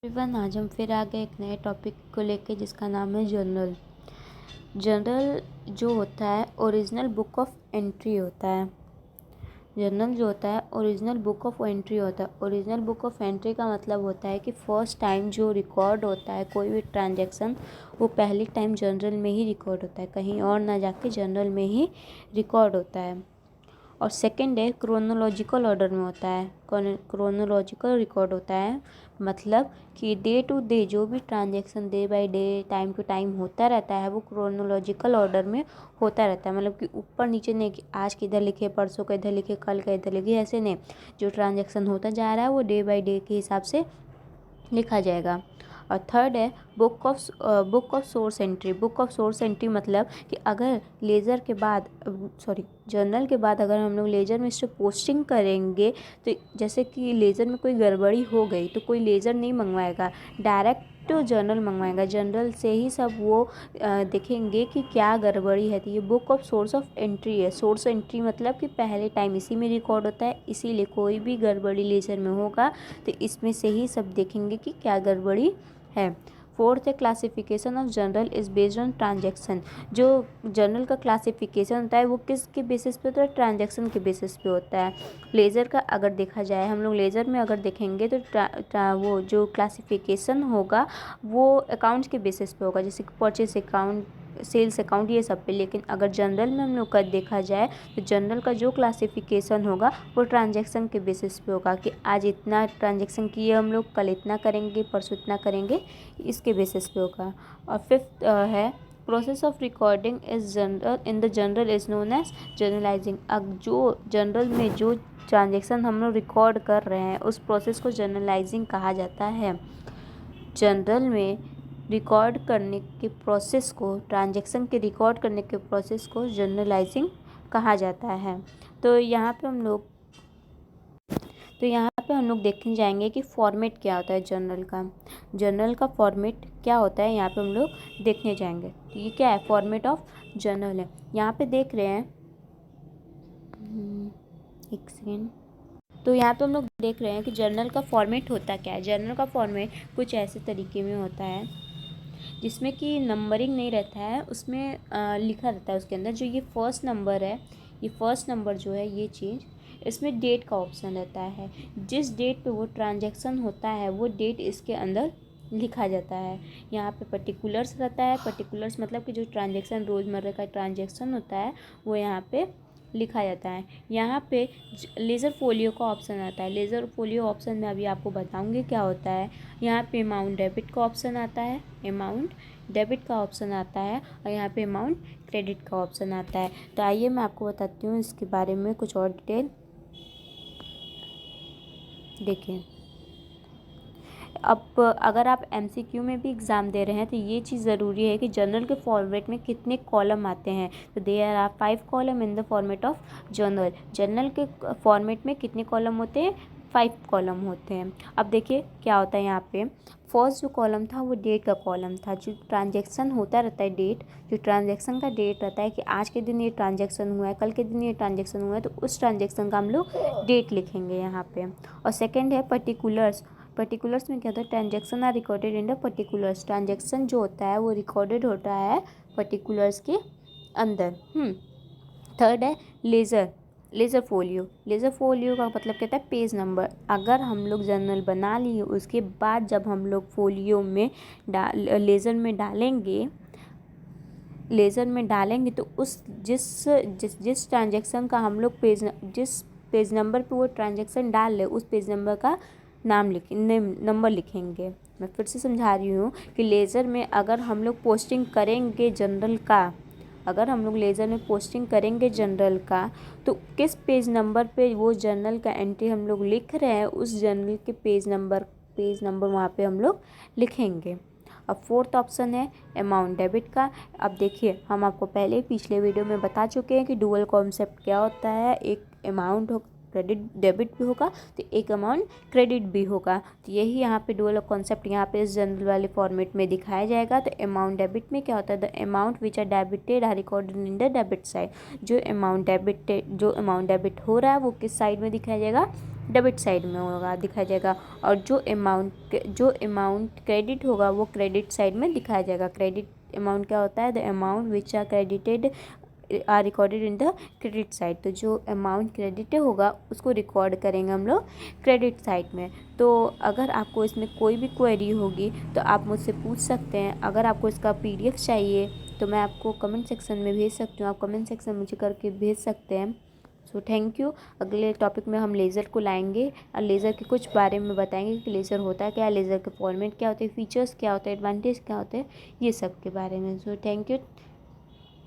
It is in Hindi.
एवरीवन, आज हम फिर आ गए एक नए टॉपिक को लेके जिसका नाम है जर्नल। जर्नल जो होता है ओरिजिनल बुक ऑफ एंट्री होता है। जर्नल जो होता है ओरिजिनल बुक ऑफ एंट्री होता है। ओरिजिनल बुक ऑफ एंट्री का मतलब होता है कि फर्स्ट टाइम जो रिकॉर्ड होता है कोई भी ट्रांजैक्शन, वो पहली टाइम जर्नल में ही रिकॉर्ड होता है, कहीं और ना जाके जर्नल में ही रिकॉर्ड होता है। और सेकंड है क्रोनोलॉजिकल ऑर्डर में होता है। क्रोनोलॉजिकल रिकॉर्ड होता है मतलब कि डे टू डे जो भी transaction day by day time to time होता रहता है वो क्रोनोलॉजिकल ऑर्डर में होता रहता है। मतलब कि ऊपर नीचे नहीं कि आज किधर लिखे, परसों का इधर लिखे, कल का इधर लिखे, ऐसे नहीं। जो ट्रांजैक्शन होता जा रहा है वो डे बाय डे के हिसाब से लिखा जाएगा। और थर्ड है book of source entry. Book of source entry मतलब कि अगर लेज़र के बाद जर्नल के बाद अगर हम लोग लेज़र में इससे पोस्टिंग करेंगे तो जैसे कि लेज़र में कोई गड़बड़ी हो गई तो कोई लेज़र नहीं मंगवाएगा, डायरेक्ट जर्नल मंगवाएगा। जर्नल से ही सब वो देखेंगे कि क्या गड़बड़ी है। तो ये book of source of entry है। सोर्स एंट्री मतलब कि पहले टाइम इसी में रिकॉर्ड होता है, इसीलिए कोई भी गड़बड़ी लेज़र में होगा तो इसमें से ही सब देखेंगे कि क्या गड़बड़ी है। फोर्थ है classification of journal is based on transaction. जो जर्नल का क्लासिफिकेशन होता है वो किसके बेसिस पे होता है? ट्रांजैक्शन के बेसिस पे होता है। लेज़र का अगर देखा जाए, हम लोग लेज़र में अगर देखेंगे तो वो जो क्लासिफिकेशन होगा वो अकाउंट्स के बेसिस पे होगा, जैसे कि परचेस अकाउंट, सेल्स अकाउंट, ये सब पे। लेकिन अगर जनरल में हम लोग का देखा जाए तो जनरल का जो क्लासिफिकेशन होगा वो ट्रांजैक्शन के बेसिस पे होगा कि आज इतना ट्रांजैक्शन किए हम लोग, कल इतना करेंगे, परसों इतना करेंगे, इसके बेसिस पे होगा। और फिफ्थ है process of recording is journal in the journal is known as journalizing. अब जो जनरल में जो ट्रांजैक्शन हम लोग रिकॉर्ड कर रहे हैं उस प्रोसेस को जर्नलाइजिंग कहा जाता है। जनरल में रिकॉर्ड करने के प्रोसेस को, ट्रांजैक्शन के रिकॉर्ड करने के प्रोसेस को जर्नलाइजिंग कहा जाता है। तो यहाँ पे हम लोग देखने जाएंगे कि फॉर्मेट क्या होता है जर्नल का। जर्नल का फॉर्मेट क्या होता है यहाँ पे हम लोग देखने जाएंगे। तो ये क्या है? फॉर्मेट ऑफ जर्नल है। यहाँ पे देख रहे हैं, एक सेकेंड। तो यहाँ पे हम लोग देख रहे हैं कि जर्नल का फॉर्मेट होता क्या है। जर्नल का फॉर्मेट कुछ ऐसे तरीके में होता है जिसमें कि नंबरिंग नहीं रहता है, उसमें लिखा रहता है उसके अंदर जो ये फर्स्ट नंबर है, ये फर्स्ट नंबर जो है ये चीज़, इसमें डेट का ऑप्शन रहता है। जिस डेट पे वो ट्रांजैक्शन होता है वो डेट इसके अंदर लिखा जाता है। यहाँ पे पर्टिकुलर्स रहता है। पर्टिकुलर्स मतलब कि जो ट्रांजैक्शन रोज़मर्रा का ट्रांजैक्शन होता है वो यहाँ पे लिखा जाता है। यहाँ पे लेज़र फोलियो का ऑप्शन आता है। लेज़र फोलियो ऑप्शन में अभी आपको बताऊंगी क्या होता है। यहाँ पे अमाउंट डेबिट का ऑप्शन आता है, अमाउंट डेबिट का ऑप्शन आता है, और यहाँ पे अमाउंट क्रेडिट का ऑप्शन आता है। तो आइए मैं आपको बताती हूँ इसके बारे में कुछ और डिटेल। देखिए, अब अगर आप एमसीक्यू में भी एग्ज़ाम दे रहे हैं तो ये चीज़ ज़रूरी है कि जर्नल के फॉर्मेट में कितने कॉलम आते हैं। तो there are 5 column in the format of journal. Journal के फॉर्मेट में कितने कॉलम होते हैं? 5 कॉलम होते हैं। अब देखिए क्या होता है यहाँ पे। फर्स्ट जो कॉलम था वो डेट का कॉलम था। जो ट्रांजैक्शन होता रहता है, डेट, जो ट्रांजैक्शन का डेट रहता है कि आज के दिन ये ट्रांजैक्शन हुआ है, कल के दिन ये ट्रांजैक्शन हुआ है, तो उस ट्रांजैक्शन का हम लोग डेट लिखेंगे यहाँ पे। और सेकेंड है पर्टिकुलर्स। पर्टिकुलर्स में क्या होता है? Transaction are recorded in the particulars. Transaction जो होता है वो रिकॉर्डेड होता है पर्टिकुलर्स के अंदर। थर्ड है लेज़र फोलियो। लेज़र फोलियो का मतलब कहता है पेज नंबर। अगर हम लोग जर्नल बना लिए उसके बाद जब हम लोग फोलियो में लेज़र में डालेंगे तो उस जिस ट्रांजैक्शन का हम लोग जिस पेज नंबर पे वो ट्रांजैक्शन डाल रहे उस पेज नंबर का नंबर लिखेंगे। मैं फिर से समझा रही हूँ कि लेज़र में अगर हम लोग पोस्टिंग करेंगे जर्नल का, अगर हम लोग लेज़र में पोस्टिंग करेंगे जर्नल का तो किस पेज नंबर पे वो जर्नल का एंट्री हम लोग लिख रहे हैं उस जर्नल के पेज नंबर वहाँ पे हम लोग लिखेंगे। अब फोर्थ ऑप्शन है अमाउंट डेबिट का। अब देखिए, हम आपको पहले पिछले वीडियो में बता चुके हैं कि डुअल कॉन्सेप्ट क्या होता है। एक अमाउंट हो क्रेडिट डेबिट भी होगा तो एक अमाउंट क्रेडिट भी होगा। तो यही यहाँ पे डुअल कॉन्सेप्ट यहाँ पे इस जनरल वाले फॉर्मेट में दिखाया जाएगा। तो अमाउंट डेबिट में क्या होता है? The amount which are debited are recorded in the debit side. जो अमाउंट डेबिट हो रहा है वो किस साइड में दिखाया जाएगा? डेबिट साइड में होगा, दिखाया जाएगा। और जो अमाउंट क्रेडिट होगा वो क्रेडिट साइड में दिखाया जाएगा। क्रेडिट अमाउंट क्या होता है? The amount which are credited are recorded in the credit side. तो जो अमाउंट क्रेडिट होगा उसको रिकॉर्ड करेंगे हम लोग क्रेडिट साइड में। तो अगर आपको इसमें कोई भी क्वेरी होगी तो आप मुझसे पूछ सकते हैं। अगर आपको इसका PDF चाहिए तो मैं आपको कमेंट सेक्शन में भेज सकती हूँ, आप कमेंट सेक्शन में मुझे करके भेज सकते हैं। So thank you. अगले टॉपिक में हम लेज़र को लाएंगे और लेज़र के कुछ बारे में बताएंगे कि लेज़र होता क्या है, लेज़र के फॉर्मेट क्या होते हैं, फीचर्स क्या होते हैं, एडवांटेज क्या होते हैं, ये सब के बारे में। So thank you.